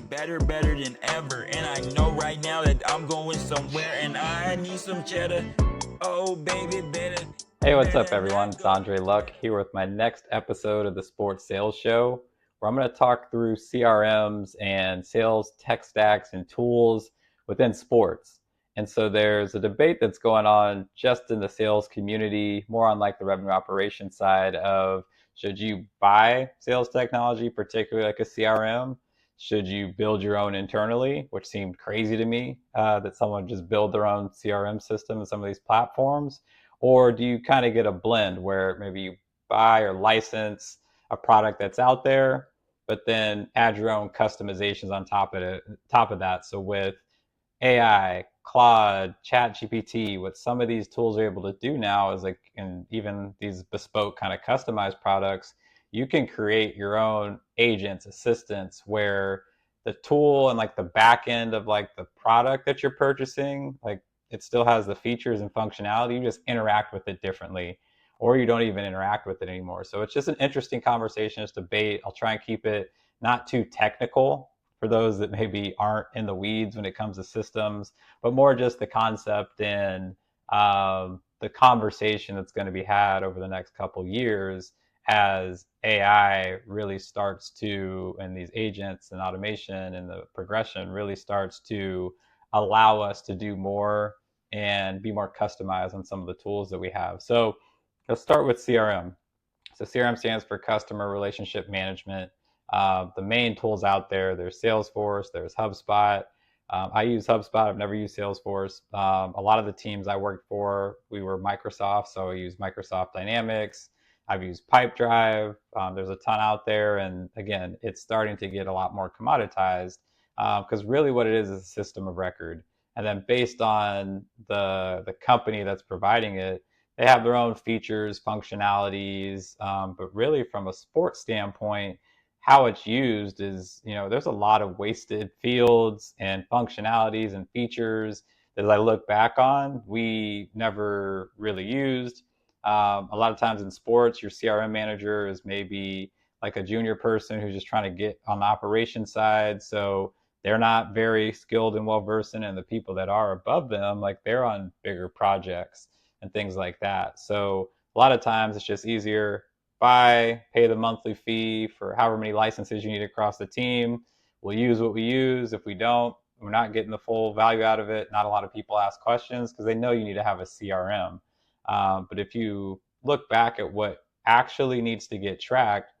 better than ever. And I know right now that I'm going somewhere and I need some cheddar. Oh, baby, better. Hey, what's up, everyone? It's Andre Luck here with my next episode of the Sports Sales Show, where I'm going to talk through CRMs and sales tech stacks and tools within sports. And so there's a debate that's going on just in the sales community, more on like the revenue operations side of should you buy sales technology, particularly like a CRM? Should you build your own internally, which seemed crazy to me that someone just build their own CRM system in some of these platforms? Or do you kind of get a blend where maybe you buy or license a product that's out there, but then add your own customizations on top of that? So with AI, Claude, ChatGPT, what some of these tools are able to do now is like, and even these bespoke kind of customized products, you can create your own agents, assistants, where the tool and like the back end of like the product that you're purchasing, like it still has the features and functionality. You just interact with it differently, or you don't even interact with it anymore. So it's just an interesting conversation, it's debate. I'll try and keep it not too technical for those that maybe aren't in the weeds when it comes to systems, but more just the concept and the conversation that's going to be had over the next couple years as AI really starts to, and these agents and automation and the progression really starts to allow us to do more and be more customized on some of the tools that we have. So let's start with CRM. So CRM stands for Customer Relationship Management. The main tools out there, there's Salesforce, there's HubSpot. I use HubSpot. I've never used Salesforce. A lot of the teams I worked for, we were Microsoft, so I use Microsoft Dynamics. I've used Pipedrive. There's a ton out there, and again, it's starting to get a lot more commoditized because really what it is a system of record. And then based on the company that's providing it, they have their own features, functionalities, but really from a sports standpoint, how it's used is, there's a lot of wasted fields and functionalities and features that as I look back on, we never really used. A lot of times in sports, your CRM manager is maybe like a junior person who's just trying to get on the operations side. So they're not very skilled and well versed in, and the people that are above them, like they're on bigger projects and things like that. So a lot of times it's just easier buy, pay the monthly fee for however many licenses you need across the team. We'll use what we use. If we don't, we're not getting the full value out of it. Not a lot of people ask questions because they know you need to have a CRM. But if you look back at what actually needs to get tracked,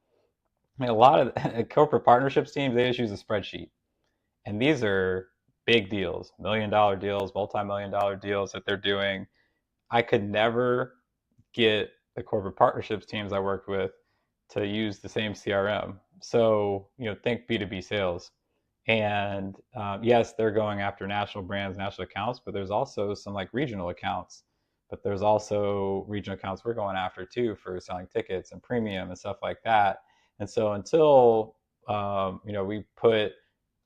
I mean, a lot of corporate partnerships teams, they just use a spreadsheet. And these are big deals, $1 million deals, multi-million dollar deals that they're doing. I could never get the corporate partnerships teams I worked with to use the same CRM. So, think B2B sales. And yes, they're going after national brands, national accounts, but there's also some like regional accounts. But there's also regional accounts we're going after too for selling tickets and premium and stuff like that. And so until we put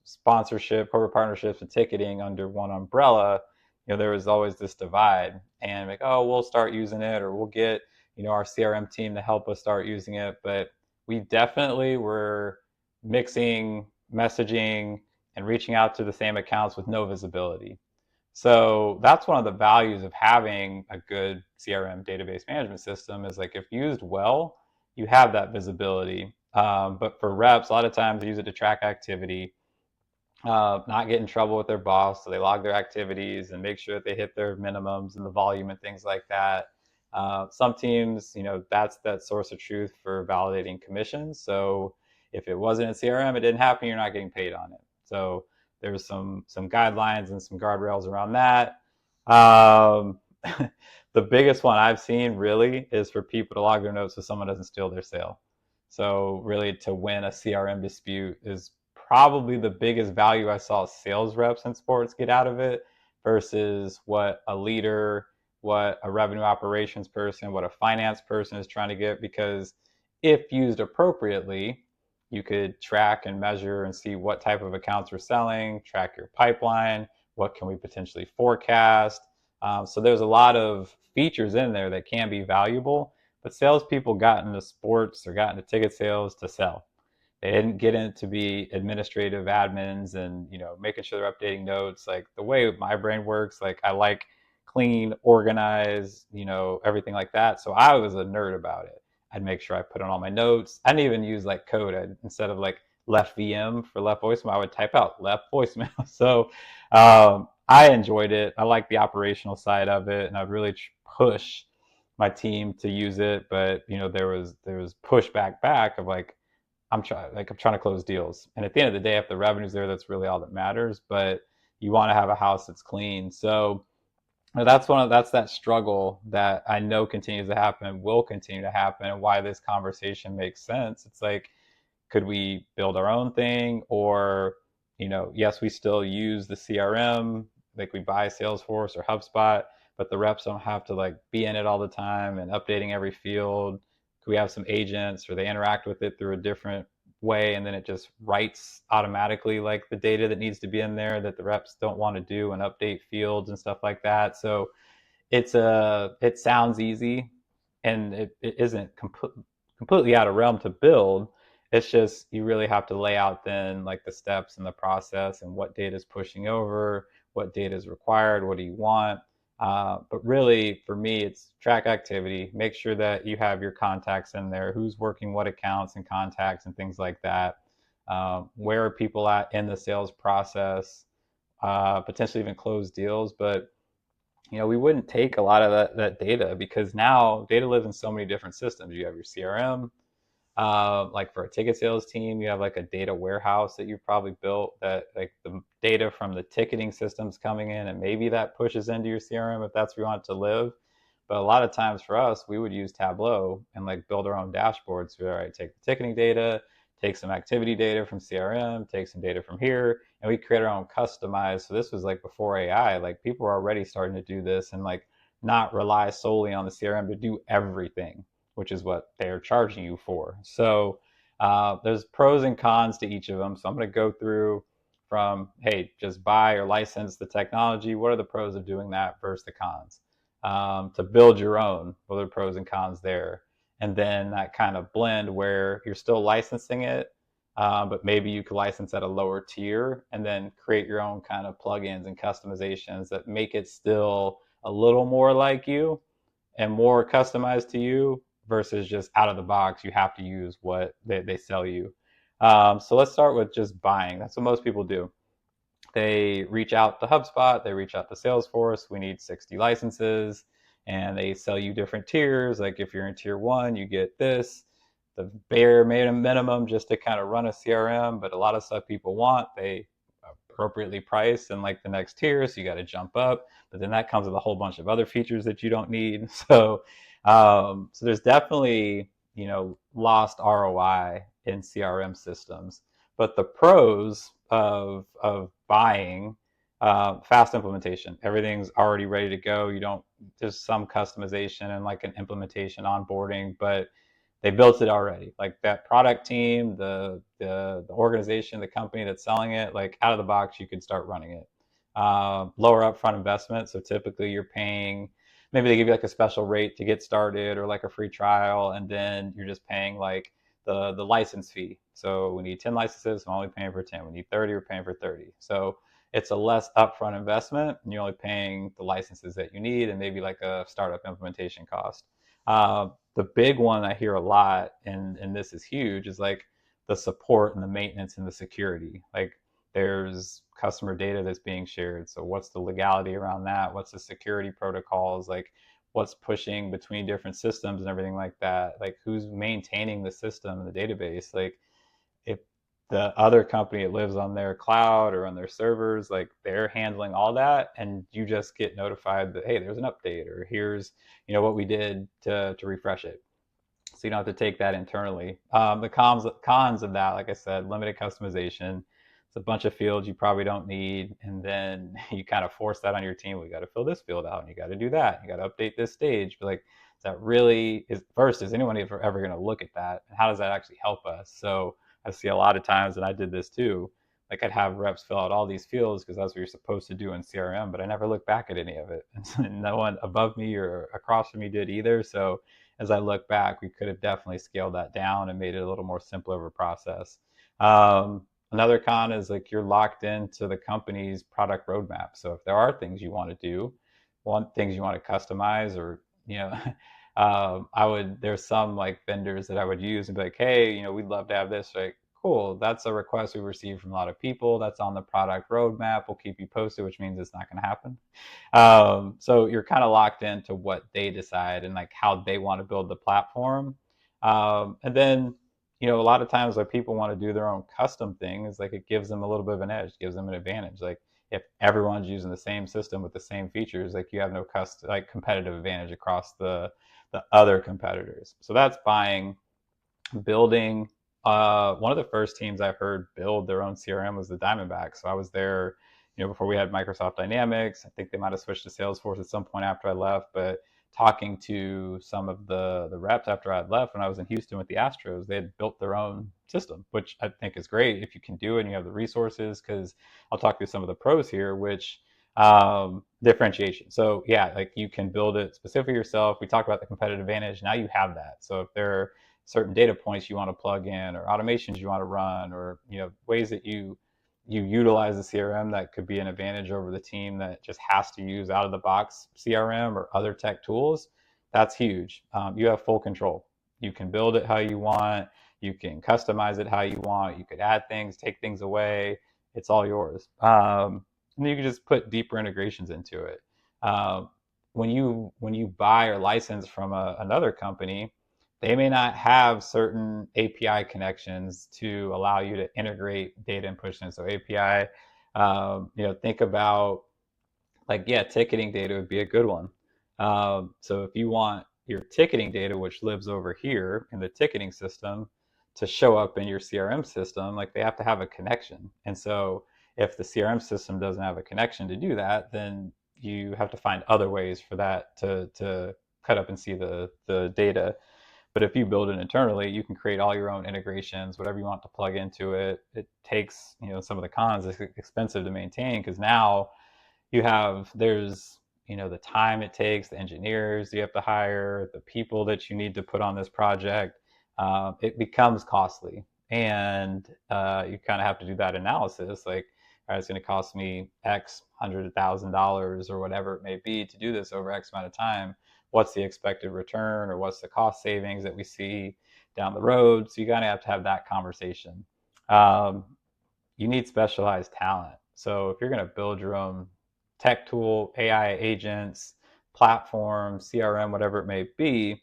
sponsorship, corporate partnerships, and ticketing under one umbrella, there was always this divide. And like, oh, we'll start using it, or we'll get our CRM team to help us start using it. But we definitely were mixing messaging and reaching out to the same accounts with no visibility. So that's one of the values of having a good CRM database management system is like if used well, you have that visibility. But for reps, a lot of times they use it to track activity, not get in trouble with their boss. So they log their activities and make sure that they hit their minimums and the volume and things like that. Some teams, that's that source of truth for validating commissions. So if it wasn't in CRM, it didn't happen, you're not getting paid on it. So there's some guidelines and some guardrails around that. The biggest one I've seen really is for people to log their notes so someone doesn't steal their sale. So really to win a CRM dispute is probably the biggest value I saw sales reps in sports get out of it versus what a leader, what a revenue operations person, what a finance person is trying to get. Because if used appropriately, you could track and measure and see what type of accounts we're selling, track your pipeline, what can we potentially forecast. So there's a lot of features in there that can be valuable, but salespeople got into sports or got into ticket sales to sell. They didn't get in to be administrative admins and, making sure they're updating notes. Like the way my brain works, like I like clean, organized, everything like that. So I was a nerd about it. I'd make sure I put on all my notes. I didn't even use like code. Instead of like left VM for left voicemail, I would type out left voicemail. So I enjoyed it. I like the operational side of it, and I'd really push my team to use it. But there was pushback back of like, I'm trying to close deals. And at the end of the day, if the revenue's there, that's really all that matters. But you want to have a house that's clean. So that's that struggle that I know continues to happen, will continue to happen, and why this conversation makes sense. It's like, could we build our own thing? Or, yes, we still use the CRM, like we buy Salesforce or HubSpot, but the reps don't have to like be in it all the time and updating every field. Could we have some agents, or they interact with it through a different way, and then it just writes automatically like the data that needs to be in there that the reps don't want to do, and update fields and stuff like that. So it sounds easy, and it isn't completely out of realm to build. It's just you really have to lay out then like the steps and the process, and what data is pushing over, what data is required, what do you want. But really, for me, it's track activity. Make sure that you have your contacts in there, who's working what accounts and contacts and things like that. Where are people at in the sales process? Potentially even close deals. But we wouldn't take a lot of that data, because now data lives in so many different systems. You have your CRM, like for a ticket sales team, you have like a data warehouse that you've probably built, that like the data from the ticketing systems coming in, and maybe that pushes into your CRM if that's where you want it to live. But a lot of times for us, we would use Tableau and like build our own dashboards. So, all right, take the ticketing data, take some activity data from CRM, take some data from here, and we create our own customized. So this was like before AI. Like people were already starting to do this, and like not rely solely on the CRM to do everything, which is what they're charging you for. So there's pros and cons to each of them. So I'm going to go through from, hey, just buy or license the technology. What are the pros of doing that versus the cons? To build your own, what are the pros and cons there? And then that kind of blend where you're still licensing it, but maybe you could license at a lower tier and then create your own kind of plugins and customizations that make it still a little more like you and more customized to you, versus just out of the box, you have to use what they sell you. So let's start with just buying. That's what most people do. They reach out to HubSpot, they reach out to Salesforce, we need 60 licenses, and they sell you different tiers. Like if you're in tier one, you get this, the bare minimum just to kind of run a CRM, but a lot of stuff people want, they appropriately priced in like the next tier, so you got to jump up. But then that comes with a whole bunch of other features that you don't need. So there's definitely lost ROI in CRM systems. But the pros of buying, fast implementation. Everything's already ready to go. You don't There's some customization and like an implementation onboarding, but they built it already. Like that product team, the organization, the company that's selling it, like out of the box, you could start running it. Lower upfront investment. So typically you're paying, maybe they give you like a special rate to get started, or like a free trial, and then you're just paying like the license fee. So we need 10 licenses, I'm only paying for 10. We need 30, we're paying for 30. So it's a less upfront investment, and you're only paying the licenses that you need, and maybe like a startup implementation cost. The big one I hear a lot, and this is huge, is like the support and the maintenance and the security. Like there's customer data that's being shared. So what's the legality around that? What's the security protocols? Like what's pushing between different systems and everything like that? Like who's maintaining the system and the database? Like if the other company, it lives on their cloud or on their servers, like they're handling all that, and you just get notified that, hey, there's an update, or here's what we did to refresh it. So you don't have to take that internally. The cons of that, like I said, limited customization. It's a bunch of fields you probably don't need, and then you kind of force that on your team. We got to fill this field out, and you got to do that. You got to update this stage. But like, that really is, first, is anyone ever going to look at that, and how does that actually help us? So I see a lot of times, and I did this too. Like I'd have reps fill out all these fields because that's what you're supposed to do in CRM, but I never look back at any of it, and no one above me or across from me did either. So as I look back, we could have definitely scaled that down and made it a little more simpler of a process. Another con is like you're locked into the company's product roadmap. So if there are things you want to do, things you want to customize, or there's some like vendors that I would use and be like, hey, we'd love to have this. Like, cool, that's a request we received from a lot of people. That's on the product roadmap. We'll keep you posted, which means it's not going to happen. So you're kind of locked into what they decide and like how they want to build the platform. And then, a lot of times when people want to do their own custom things, like it gives them a little bit of an edge, gives them an advantage. Like if everyone's using the same system with the same features, like you have no competitive advantage across the other competitors. So that's building. One of the first teams I heard build their own CRM was the Diamondbacks. So I was there, before we had Microsoft Dynamics. I think they might have switched to Salesforce at some point after I left, but talking to some of the reps after I had left when I was in Houston with the Astros, they had built their own system, which I think is great if you can do it and you have the resources. Because I'll talk through some of the pros here, which differentiation. So yeah, like you can build it specifically yourself. We talked about the competitive advantage. Now you have that. So if there are certain data points you want to plug in, or automations you want to run, or ways that you utilize the CRM that could be an advantage over the team that just has to use out of the box CRM or other tech tools, that's huge. You have full control. You can build it how you want. You can customize it how you want. You could add things, take things away. It's all yours. And you can just put deeper integrations into it. When you buy or license from another company, they may not have certain API connections to allow you to integrate data and push in. So API, think about like, yeah, ticketing data would be a good one. So if you want your ticketing data, which lives over here in the ticketing system, to show up in your CRM system, like they have to have a connection. And so if the CRM system doesn't have a connection to do that, then you have to find other ways for that to cut up and see the data. But if you build it internally, you can create all your own integrations, whatever you want to plug into it. It takes, some of the cons. It's expensive to maintain because now there's the time it takes, the engineers you have to hire, the people that you need to put on this project. It becomes costly, and you kind of have to do that analysis. Like, all right, it's going to cost me X $100,000 or whatever it may be to do this over X amount of time. What's the expected return, or what's the cost savings that we see down the road? So you kind of have to have that conversation. Um, you need specialized talent. So if you're going to build your own tech tool, AI agents, platform, CRM, whatever it may be,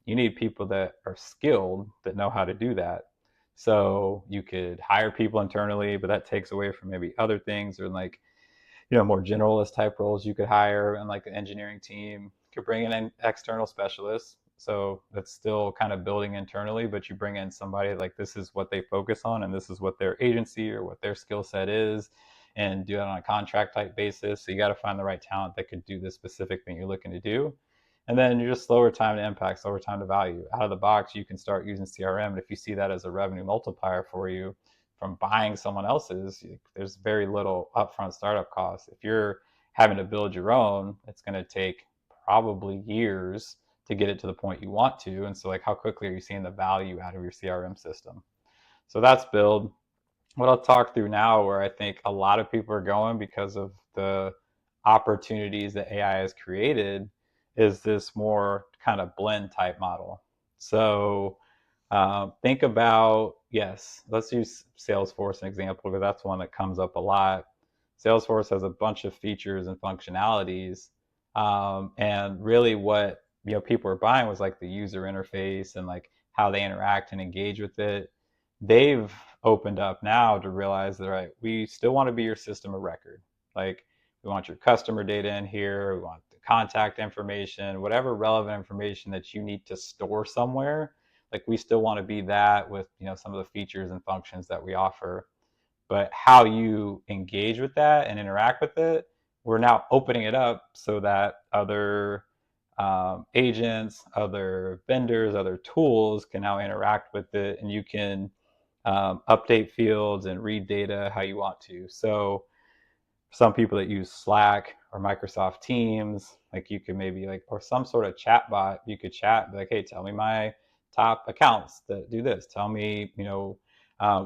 you need people that are skilled, that know how to do that. So you could hire people internally, but that takes away from maybe other things, or like, more generalist type roles you could hire, and like the engineering team could bring in external specialists. So that's still kind of building internally, but you bring in somebody like, this is what they focus on, and this is what their agency or what their skill set is, and do it on a contract type basis. So you got to find the right talent that could do the specific thing you're looking to do. And then you're just slower time to impact, slower time to value. Out of the box, you can start using CRM. And if you see that as a revenue multiplier for you from buying someone else's, there's very little upfront startup costs. If you're having to build your own, it's going to take probably years to get it to the point you want to. And so, like, how quickly are you seeing the value out of your CRM system? So that's build. What I'll talk through now, where I think a lot of people are going because of the opportunities that AI has created, is this more kind of blend type model. So think about, yes, let's use Salesforce as an example, because that's one that comes up a lot. Salesforce has a bunch of features and functionalities, and really what people are buying was like the user interface and like how they interact and engage with it. They've opened up now to realize that, right, we still want to be your system of record. Like, we want your customer data in here, we want the contact information, whatever relevant information that you need to store somewhere. Like, we still want to be that with some of the features and functions that we offer. But how you engage with that and interact with it, we're now opening it up so that other agents, other vendors, other tools can now interact with it, and you can update fields and read data how you want to. So some people that use Slack or Microsoft Teams, like you could maybe or some sort of chat bot, you could chat, be like, hey, tell me my top accounts that do this. Tell me,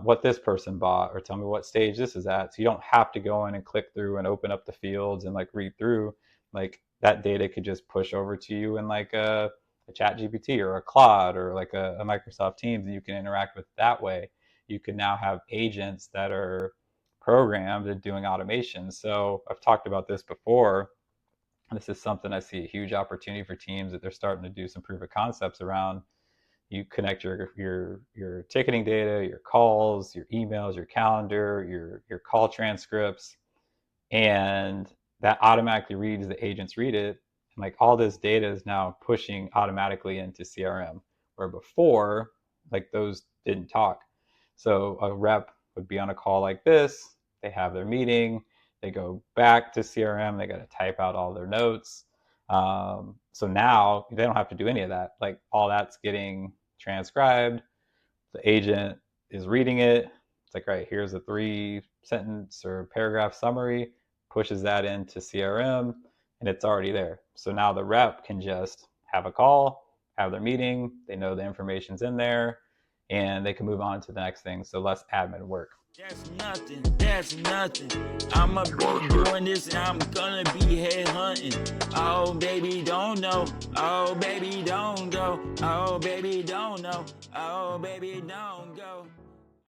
what this person bought, or tell me what stage this is at. So you don't have to go in and click through and open up the fields and like read through. Like that data could just push over to you in like a chat GPT or a Claude or like a Microsoft Teams, and you can interact with it that way. You can now have agents that are programmed at doing automation. So I've talked about this before. This is something I see a huge opportunity for teams that they're starting to do some proof of concepts around. You connect your ticketing data, your calls, your emails, your calendar, your call transcripts, and that automatically reads, the agents read it, and like all this data is now pushing automatically into CRM, where before like those didn't talk. So a rep would be on a call like this, they have their meeting, they go back to CRM, they got to type out all their notes. So now they don't have to do any of that. Like all that's getting transcribed. The agent is reading it. It's like, right, here's a 3-sentence or paragraph summary, pushes that into CRM, and it's already there. So now the rep can just have a call, have their meeting, they know the information's in there, and they can move on to the next thing. So less admin work. That's nothing, that's nothing. I'ma be doing this and I'm gonna be head hunting. Oh, baby, don't know. Oh, baby, don't go. Oh, baby, don't know. Oh, baby, don't go.